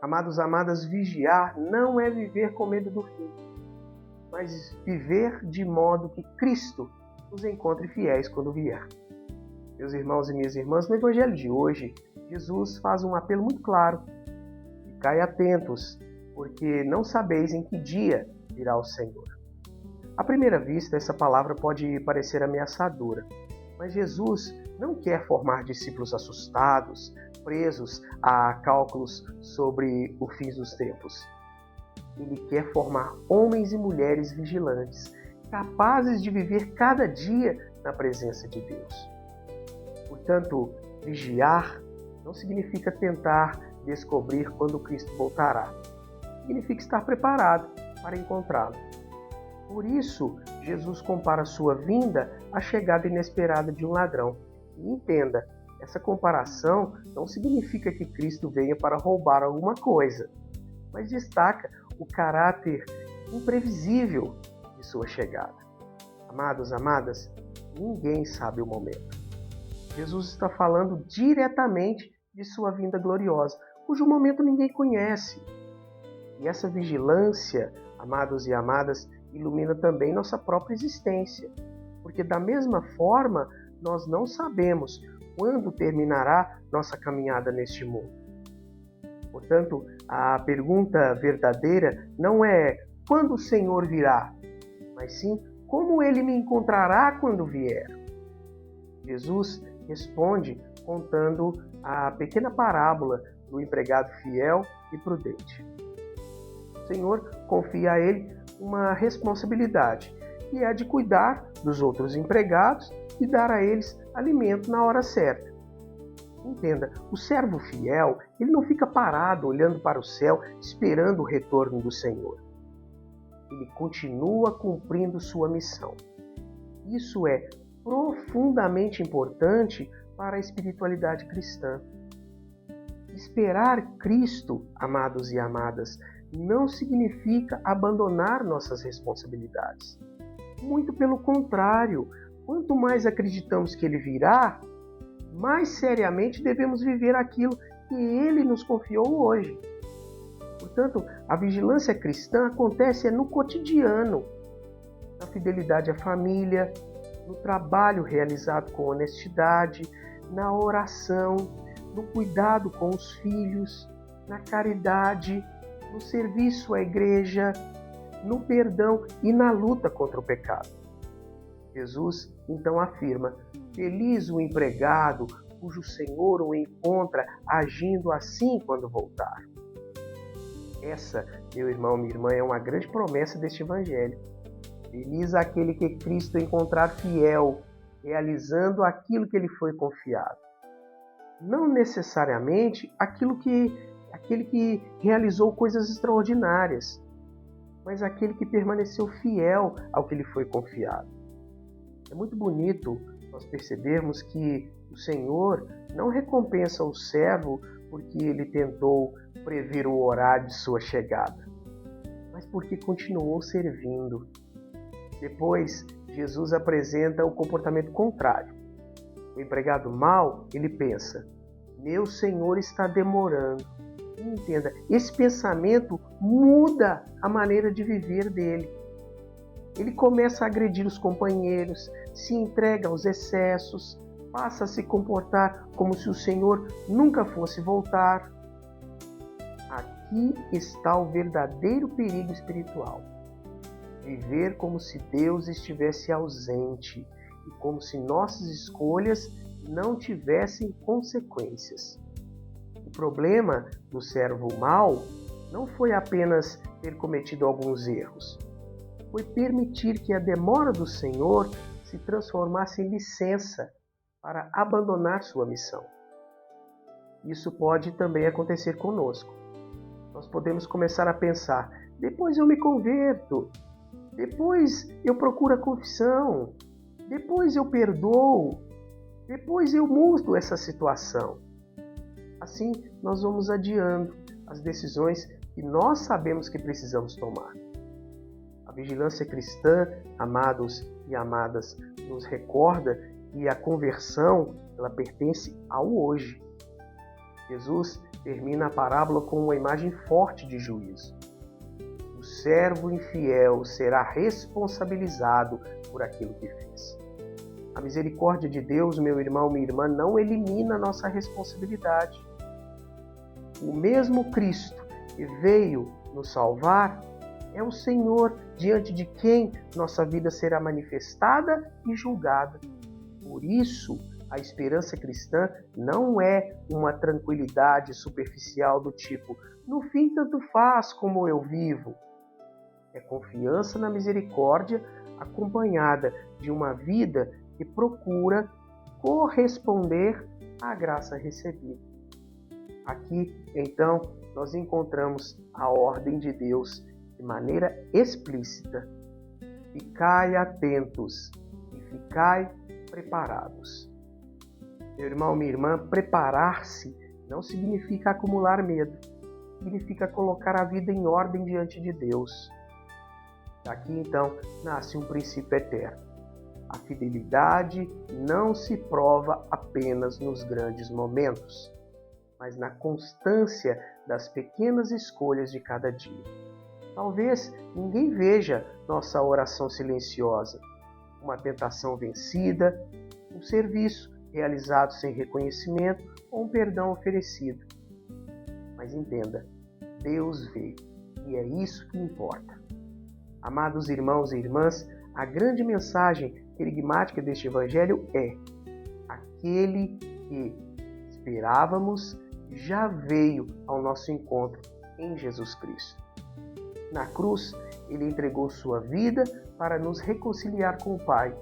Amados, amadas, vigiar não é viver com medo do fim, mas viver de modo que Cristo nos encontre fiéis quando vier. Meus irmãos e minhas irmãs, no Evangelho de hoje, Jesus faz um apelo muito claro. Ficai atentos, porque não sabeis em que dia virá o Senhor. À primeira vista, essa palavra pode parecer ameaçadora, mas Jesus não quer formar discípulos assustados, presos a cálculos sobre o fim dos tempos. Ele quer formar homens e mulheres vigilantes, capazes de viver cada dia na presença de Deus. Portanto, vigiar não significa tentar descobrir quando Cristo voltará. Significa estar preparado para encontrá-lo. Por isso, Jesus compara sua vinda à chegada inesperada de um ladrão. E entenda, essa comparação não significa que Cristo venha para roubar alguma coisa, mas destaca o caráter imprevisível de sua chegada. Amados, amadas, ninguém sabe o momento. Jesus está falando diretamente de sua vinda gloriosa, cujo momento ninguém conhece. E essa vigilância, amados e amadas, ilumina também nossa própria existência, porque da mesma forma nós não sabemos quando terminará nossa caminhada neste mundo. Portanto, a pergunta verdadeira não é quando o Senhor virá, mas sim como ele me encontrará quando vier. Jesus responde contando a pequena parábola do empregado fiel e prudente. O Senhor confia a ele uma responsabilidade, que é a de cuidar dos outros empregados e dar a eles alimento na hora certa. Entenda, o servo fiel, ele não fica parado olhando para o céu esperando o retorno do Senhor. Ele continua cumprindo sua missão. Isso é profundamente importante para a espiritualidade cristã. Esperar Cristo, amados e amadas, não significa abandonar nossas responsabilidades. Muito pelo contrário, quanto mais acreditamos que Ele virá, mais seriamente devemos viver aquilo que Ele nos confiou hoje. Portanto, a vigilância cristã acontece no cotidiano, na fidelidade à família, no trabalho realizado com honestidade, na oração, no cuidado com os filhos, na caridade, no serviço à igreja, no perdão e na luta contra o pecado. Jesus então afirma: feliz o empregado cujo Senhor o encontra agindo assim quando voltar. Essa, meu irmão, minha irmã, é uma grande promessa deste Evangelho. Feliz aquele que Cristo encontrar fiel, realizando aquilo que lhe foi confiado. Não necessariamente aquele que realizou coisas extraordinárias, mas aquele que permaneceu fiel ao que lhe foi confiado. É muito bonito nós percebermos que o Senhor não recompensa o servo porque ele tentou prever o horário de sua chegada, mas porque continuou servindo. Depois, Jesus apresenta o comportamento contrário. O empregado mau, ele pensa: meu Senhor está demorando. E entenda, esse pensamento muda a maneira de viver dele. Ele começa a agredir os companheiros, se entrega aos excessos, passa a se comportar como se o Senhor nunca fosse voltar. Aqui está o verdadeiro perigo espiritual. Viver como se Deus estivesse ausente e como se nossas escolhas não tivessem consequências. O problema do servo mau não foi apenas ter cometido alguns erros, foi permitir que a demora do Senhor se transformasse em licença para abandonar sua missão. Isso pode também acontecer conosco. Nós podemos começar a pensar: depois eu me converto, depois eu procuro a confissão, depois eu perdoo, depois eu mudo essa situação. Assim, nós vamos adiando as decisões que nós sabemos que precisamos tomar. A vigilância cristã, amados e amadas, nos recorda que a conversão ela pertence ao hoje. Jesus termina a parábola com uma imagem forte de juízo. O servo infiel será responsabilizado por aquilo que fez. A misericórdia de Deus, meu irmão, minha irmã, não elimina nossa responsabilidade. O mesmo Cristo que veio nos salvar é o Senhor diante de quem nossa vida será manifestada e julgada. Por isso, a esperança cristã não é uma tranquilidade superficial do tipo, no fim tanto faz como eu vivo. É confiança na misericórdia acompanhada de uma vida que procura corresponder à graça recebida. Aqui, então, nós encontramos a ordem de Deus de maneira explícita. Ficai atentos e ficai preparados. Meu irmão, minha irmã, preparar-se não significa acumular medo, significa colocar a vida em ordem diante de Deus. Daqui, então, nasce um princípio eterno. A fidelidade não se prova apenas nos grandes momentos, mas na constância das pequenas escolhas de cada dia. Talvez ninguém veja nossa oração silenciosa, uma tentação vencida, um serviço realizado sem reconhecimento ou um perdão oferecido. Mas entenda, Deus vê, e é isso que importa. Amados irmãos e irmãs, a grande mensagem querigmática deste Evangelho é: aquele que esperávamos já veio ao nosso encontro em Jesus Cristo. Na cruz, ele entregou sua vida para nos reconciliar com o Pai.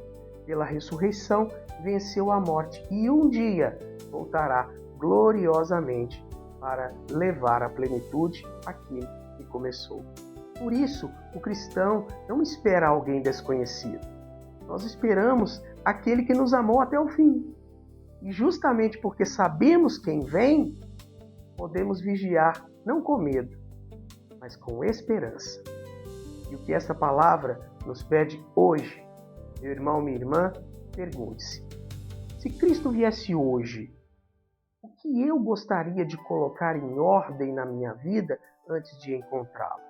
Pela ressurreição, venceu a morte e um dia voltará gloriosamente para levar à plenitude aquilo que começou. Por isso, o cristão não espera alguém desconhecido. Nós esperamos aquele que nos amou até o fim. E justamente porque sabemos quem vem, podemos vigiar não com medo, mas com esperança. E o que essa palavra nos pede hoje, meu irmão, minha irmã, pergunte-se: se Cristo viesse hoje, o que eu gostaria de colocar em ordem na minha vida antes de encontrá-lo?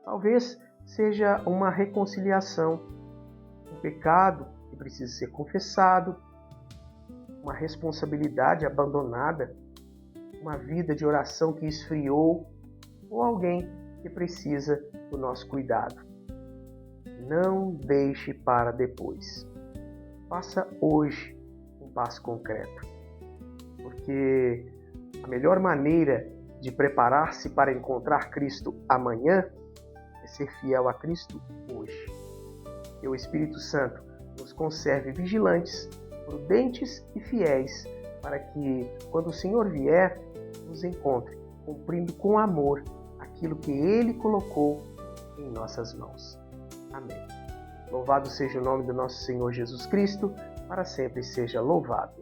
Talvez seja uma reconciliação, um pecado que precisa ser confessado, uma responsabilidade abandonada, uma vida de oração que esfriou, ou alguém que precisa do nosso cuidado. Não deixe para depois. Faça hoje um passo concreto, porque a melhor maneira de preparar-se para encontrar Cristo amanhã é ser fiel a Cristo hoje. Que o Espírito Santo nos conserve vigilantes, prudentes e fiéis, para que, quando o Senhor vier, nos encontre cumprindo com amor aquilo que Ele colocou em nossas mãos. Amém. Louvado seja o nome do nosso Senhor Jesus Cristo, para sempre seja louvado.